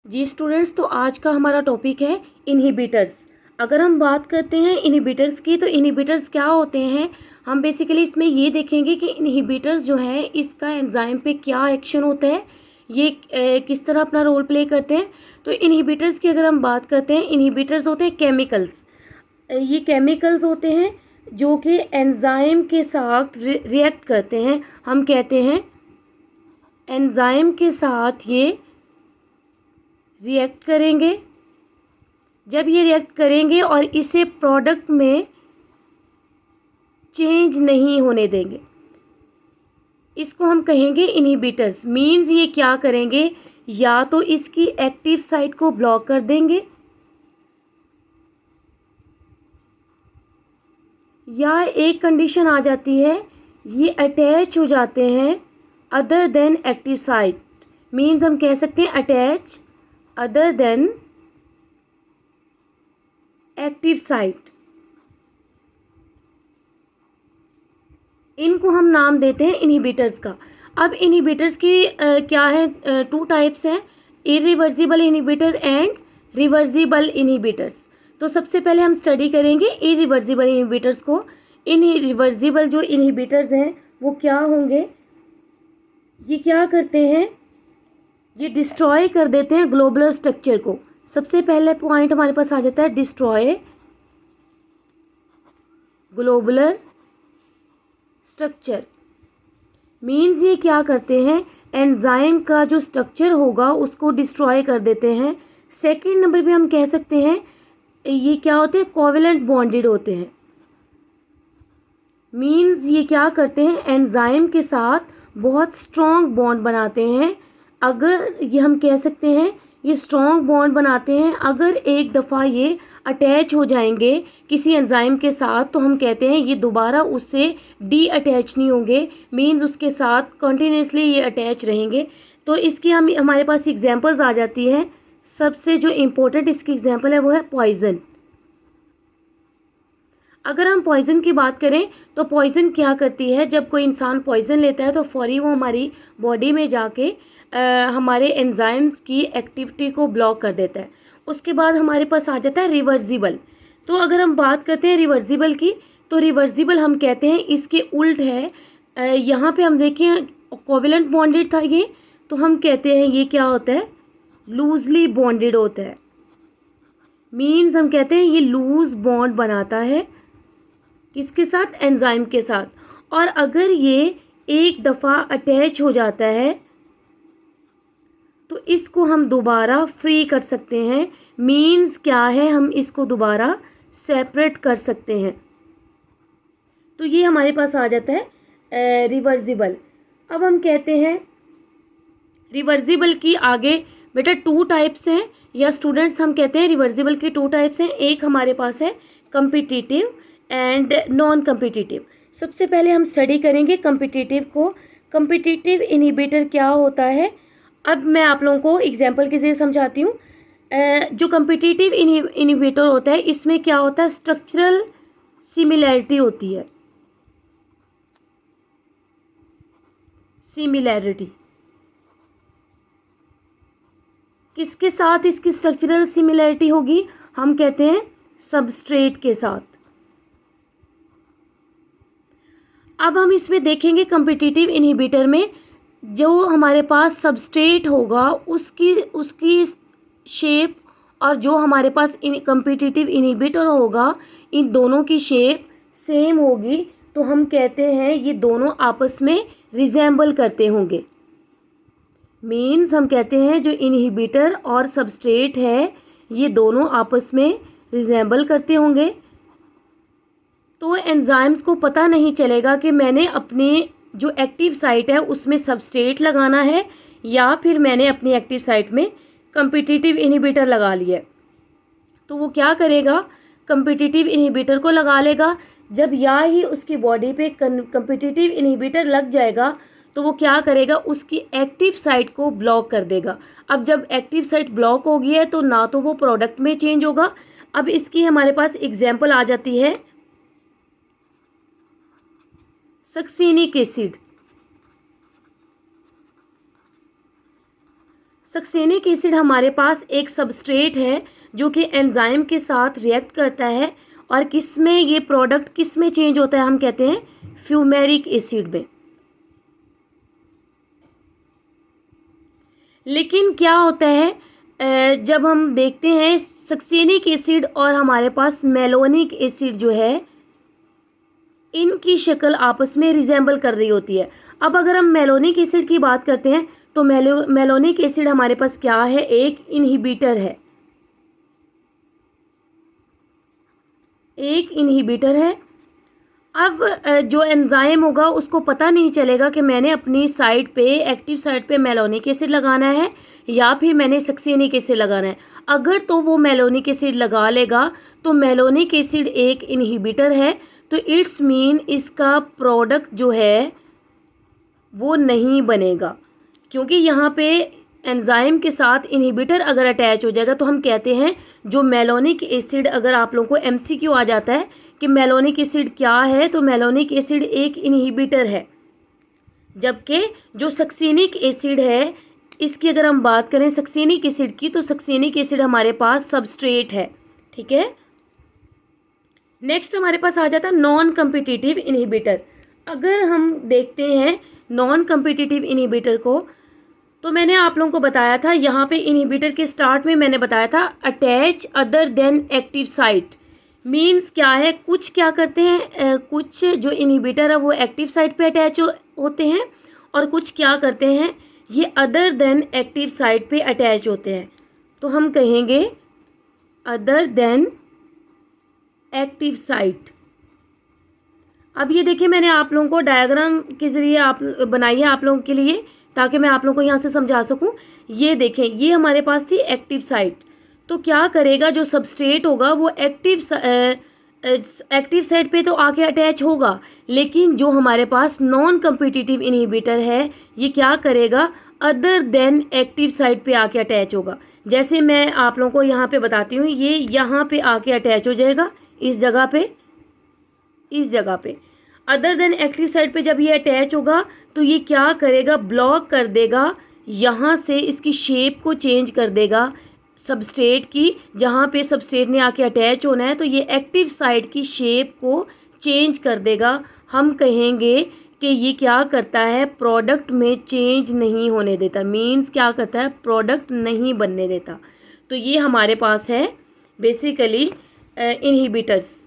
जी students, तो आज का हमारा टॉपिक है इनहिबिटर्स। अगर हम बात करते हैं इनहिबिटर्स की, तो इनहिबिटर्स क्या होते हैं, हम बेसिकली इसमें ये देखेंगे कि इनहिबिटर्स जो है इसका एंजाइम पे क्या एक्शन होता है, ये किस तरह अपना रोल प्ले करते हैं। तो इनहिबिटर्स की अगर हम बात करते हैं, इनहिबिटर्स होते हैं केमिकल्स। ये केमिकल्स होते हैं जो कि एंजाइम के साथ रिएक्ट करते हैं। हम कहते हैं एंजाइम के साथ ये रिएक्ट करेंगे। जब ये रिएक्ट करेंगे और इसे प्रोडक्ट में चेंज नहीं होने देंगे, इसको हम कहेंगे इनहिबिटर्स। मींस ये क्या करेंगे, या तो इसकी एक्टिव साइट को ब्लॉक कर देंगे, या एक कंडीशन आ जाती है ये अटैच हो जाते हैं other than active site. Means हम कह सकते हैं attach other than active site. इनको हम नाम देते हैं इनहिबिटर्स का। अब इनहिबिटर्स की क्या है, टू टाइप्स हैं, irreversible inhibitor and reversible inhibitors. तो सबसे पहले हम स्टडी करेंगे इरिवर्सिबल इनहिबिटर्स को। इनरिवर्सिबल जो इनहिबिटर्स हैं वो क्या होंगे, ये क्या करते हैं, ये डिस्ट्रॉय कर देते हैं ग्लोबुलर स्ट्रक्चर को। सबसे पहले पॉइंट हमारे पास आ जाता है डिस्ट्रॉय ग्लोबुलर स्ट्रक्चर। मीन्स ये क्या करते हैं, एंजाइम का जो स्ट्रक्चर होगा उसको डिस्ट्रॉय कर देते हैं। सेकंड नंबर पे हम कह सकते हैं ये क्या होते हैं, कोवेलेंट बॉन्डेड होते हैं। मीन्स ये क्या करते हैं, एंजाइम के साथ बहुत स्ट्रॉन्ग बॉन्ड बनाते हैं। अगर ये हम कह सकते हैं ये स्ट्रॉन्ग बॉन्ड बनाते हैं, अगर एक दफ़ा ये अटैच हो जाएंगे किसी एंजाइम के साथ, तो हम कहते हैं ये दोबारा उससे डी अटैच नहीं होंगे। मीन्स उसके साथ कंटिन्यूसली ये अटैच रहेंगे। तो इसकी हमारे पास एग्जांपल्स आ जाती है। सबसे जो इम्पोर्टेंट इसकी एग्जांपल है वो है पॉइजन। अगर हम पॉइजन की बात करें तो पॉइजन क्या करती है, जब कोई इंसान पॉइजन लेता है तो फौरी वो हमारी बॉडी में जाके हमारे एंजाइम्स की एक्टिविटी को ब्लॉक कर देता है। उसके बाद हमारे पास आ जाता है रिवर्सिबल। तो अगर हम बात करते हैं रिवर्सिबल की, तो रिवर्सिबल हम कहते हैं इसके उल्ट है। यहाँ पे हम देखें कोवेलेंट बॉन्डेड था ये, तो हम कहते हैं ये क्या होता है, लूजली बॉन्डेड होता है। मीन्स हम कहते हैं ये लूज बॉन्ड बनाता है किसके साथ, एंजाइम के साथ। और अगर ये एक दफ़ा अटैच हो जाता है तो इसको हम दोबारा फ्री कर सकते हैं। मीन्स क्या है, हम इसको दोबारा सेपरेट कर सकते हैं। तो ये हमारे पास आ जाता है रिवर्सिबल। अब हम कहते हैं रिवर्सिबल की आगे बेटा टू टाइप्स हैं, या स्टूडेंट्स हम कहते हैं रिवर्सिबल की टू टाइप्स हैं। एक हमारे पास है कम्पिटिटिव एंड नॉन कम्पिटिटिव। सबसे पहले हम स्टडी करेंगे कम्पिटिटिव को। कम्पिटिटिव इनहिबिटर क्या होता है, अब मैं आप लोगों को एग्जांपल के जरिए समझाती हूँ। जो कम्पिटिटिव इनहिबिटर होता है इसमें क्या होता है, स्ट्रक्चरल सिमिलैरिटी होती है। सिमिलैरिटी किसके साथ इसकी स्ट्रक्चरल सिमिलैरिटी होगी, हम कहते हैं सबस्ट्रेट के साथ। अब हम इसमें देखेंगे कम्पिटिटिव इनहिबिटर में जो हमारे पास सबस्ट्रेट होगा उसकी शेप और जो हमारे पास कम्पिटिटिव इनहिबिटर होगा इन दोनों की शेप सेम होगी। तो हम कहते हैं ये दोनों आपस में रिजेंबल करते होंगे। मीन्स हम कहते हैं जो इनहिबिटर और सबस्ट्रेट है ये दोनों आपस में रिजेंबल करते होंगे। तो एंजाइम्स को पता नहीं चलेगा कि मैंने अपने जो एक्टिव साइट है उसमें सबस्ट्रेट लगाना है या फिर मैंने अपनी एक्टिव साइट में कम्पिटिटिव इनहिबिटर लगा लिया है। तो वो क्या करेगा, कम्पिटिटिव इनहिबिटर को लगा लेगा। जब या ही उसकी बॉडी पे कम्पिटिटिव इनहिबिटर लग जाएगा तो वो क्या करेगा, उसकी एक्टिव साइट को ब्लॉक कर देगा। अब जब एक्टिव साइट ब्लॉक हो गई है तो ना तो वो प्रोडक्ट में चेंज होगा। अब इसकी हमारे पास एग्जाम्पल आ जाती है सक्सिनिक एसिड। सक्सेनिक एसिड हमारे पास एक सबस्ट्रेट है जो कि एंजाइम के साथ रिएक्ट करता है, और किस में ये प्रोडक्ट किस में चेंज होता है, हम कहते हैं फ्यूमेरिक एसिड में। लेकिन क्या होता है जब हम देखते हैं सक्सेनिक एसिड और हमारे पास मेलोनिक एसिड जो है, इनकी शक्ल आपस में रिजेंबल कर रही होती है। अब अगर हम मेलोनिक एसिड की बात करते हैं तो मेलोनिक एसिड हमारे पास क्या है, एक इनहिबिटर है, एक इनहिबिटर है। अब जो एंजाइम होगा उसको पता नहीं चलेगा कि मैंने अपनी साइड पे, एक्टिव साइड पे मेलोनिक एसिड लगाना है या फिर मैंने सक्सेनिक एसिड लगाना है। अगर तो वो मेलोनिक एसिड लगा लेगा तो मेलोनिक एसिड एक इनहिबिटर है, तो इट्स मीन इसका प्रोडक्ट जो है वो नहीं बनेगा, क्योंकि यहाँ पे एंजाइम के साथ इनहिबिटर अगर अटैच हो जाएगा तो हम कहते हैं जो मेलोनिक एसिड, अगर आप लोगों को एमसीक्यू आ जाता है कि मेलोनिक एसिड क्या है, तो मेलोनिक एसिड एक इनहिबिटर है। जबकि जो सक्सेनिक एसिड है, इसकी अगर हम बात करें सक्सेनिक एसिड की, तो सक्सेनिक एसिड हमारे पास सबस्ट्रेट है। ठीक है, नेक्स्ट हमारे पास आ जाता है नॉन कम्पिटिटिव इनहिबिटर। अगर हम देखते हैं नॉन कम्पिटिटिव इनहिबिटर को, तो मैंने आप लोगों को बताया था यहाँ पे इनहिबिटर के स्टार्ट में मैंने बताया था attach other than active site. Means क्या है, कुछ क्या करते हैं, कुछ जो इनहिबिटर है वो एक्टिव साइट पे अटैच होते हैं, और कुछ क्या करते हैं, ये अदर देन एक्टिव साइट पे अटैच होते हैं। तो हम कहेंगे अदर देन एक्टिव साइट। अब ये देखिए, मैंने आप लोगों को डायग्राम के ज़रिए आप बनाई है आप लोगों के लिए, ताकि मैं आप लोगों को यहाँ से समझा सकूँ। ये देखें, ये हमारे पास थी एक्टिव साइट, तो क्या करेगा, जो सबस्ट्रेट होगा वो एक्टिव साइट पे तो आके अटैच होगा, लेकिन जो हमारे पास नॉन कम्पिटिटिव इनहिबिटर है ये क्या करेगा, अदर देन एक्टिव साइट पे आके अटैच होगा। जैसे मैं आप लोगों को यहाँ पे बताती हूँ, ये यहाँ पे आके अटैच हो जाएगा, इस जगह पे, इस जगह पे। अदर देन एक्टिव साइट पे जब ये अटैच होगा तो ये क्या करेगा, ब्लॉक कर देगा, यहाँ से इसकी शेप को चेंज कर देगा सबस्ट्रेट की, जहाँ पे सबस्ट्रेट ने आके अटैच होना है, तो ये एक्टिव साइट की शेप को चेंज कर देगा। हम कहेंगे कि ये क्या करता है, प्रोडक्ट में चेंज नहीं होने देता। मीन्स क्या करता है, प्रोडक्ट नहीं बनने देता। तो ये हमारे पास है बेसिकली इनहिबिटर्स।